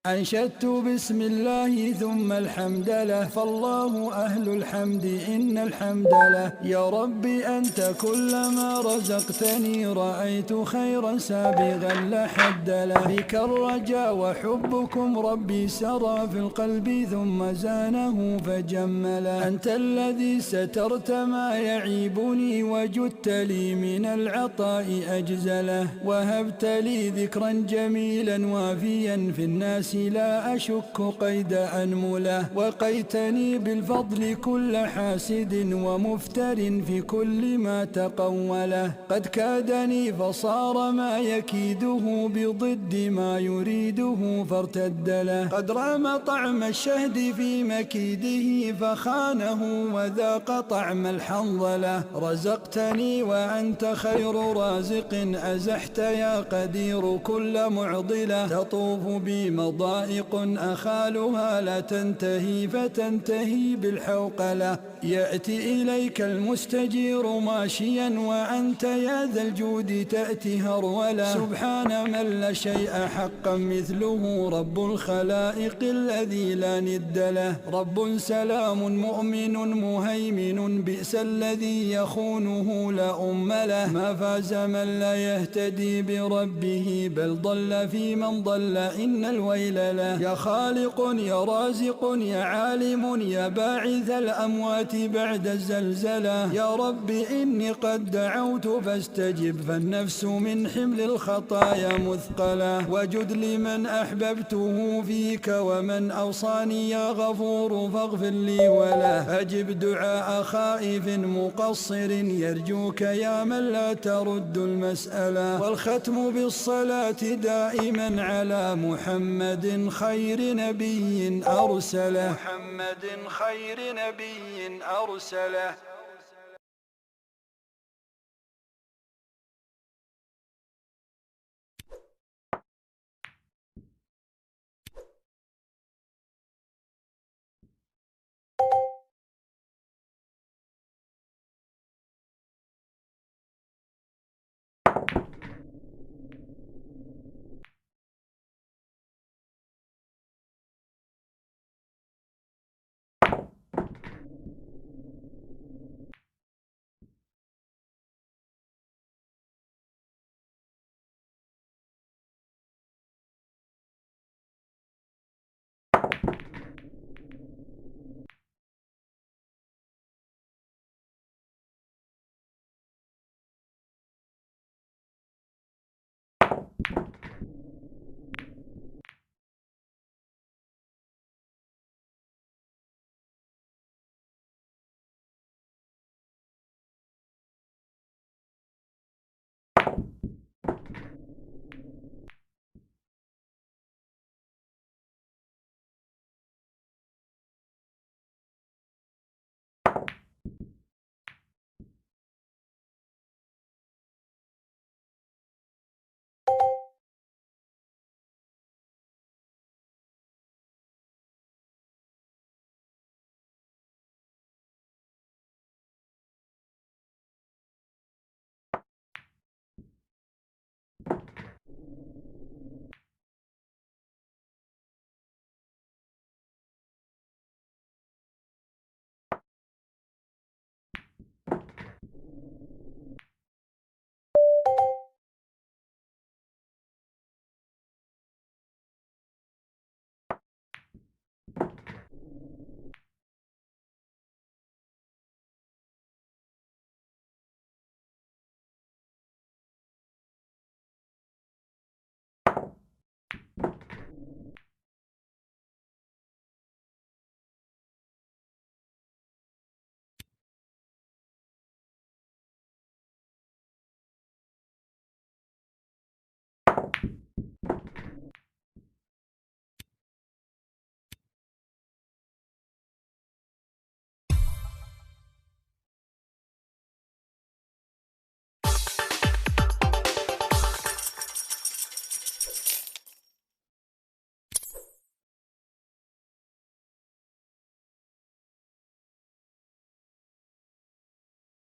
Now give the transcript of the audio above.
أنشدت بسم الله ثم الحمد له، فالله أهل الحمد إن الحمد له. يا ربي أنت كلما رزقتني رأيت خيرا سابغا لا حد له. بك الرجا وحبكم ربي سرى في القلب ثم زانه فجمله. أنت الذي سترت ما يعيبني وجدت لي من العطاء أجزله، وهبت لي ذكرا جميلا وافيا في الناس لا أشك قيد أنمله. وقيتني بالفضل كل حاسد ومفتر في كل ما تقوله. قد كادني فصار ما يكيده بضد ما يريده فارتد له. قد رام طعم الشهد في مكيده فخانه وذاق طعم الحنظله. رزقتني وأنت خير رازق، أزحت يا قدير كل معضلة. تطوف بي مضائق أخالها لا تنتهي فتنتهي بالحوقلة. يأتي إليك المستجير ماشيا وأنت يا ذا الجود تأتي هرولا. سبحان من لا شيء حقا مثله، رب الخلائق الذي لا ند له. رب سلام مؤمن مهيمن، بئس الذي يخونه لا أم له. ما فاز من لا يهتدي بربه، بل ضل في من ضل إن الويل له. يا خالق يا رازق يا عالم يا باعث الأموات بعد الزلزلة. يا رب إني قد دعوت فاستجب، فالنفس من حمل الخطايا مثقلة. وجد لمن أحببته فيك ومن أوصاني يا غفور فاغفر لي وله. أجب دعاء خائف مقصر يرجوك يا من لا ترد المسألة. والختم بالصلاة دائما على محمد خير نبي أرسله. محمد خير نبي أرسله.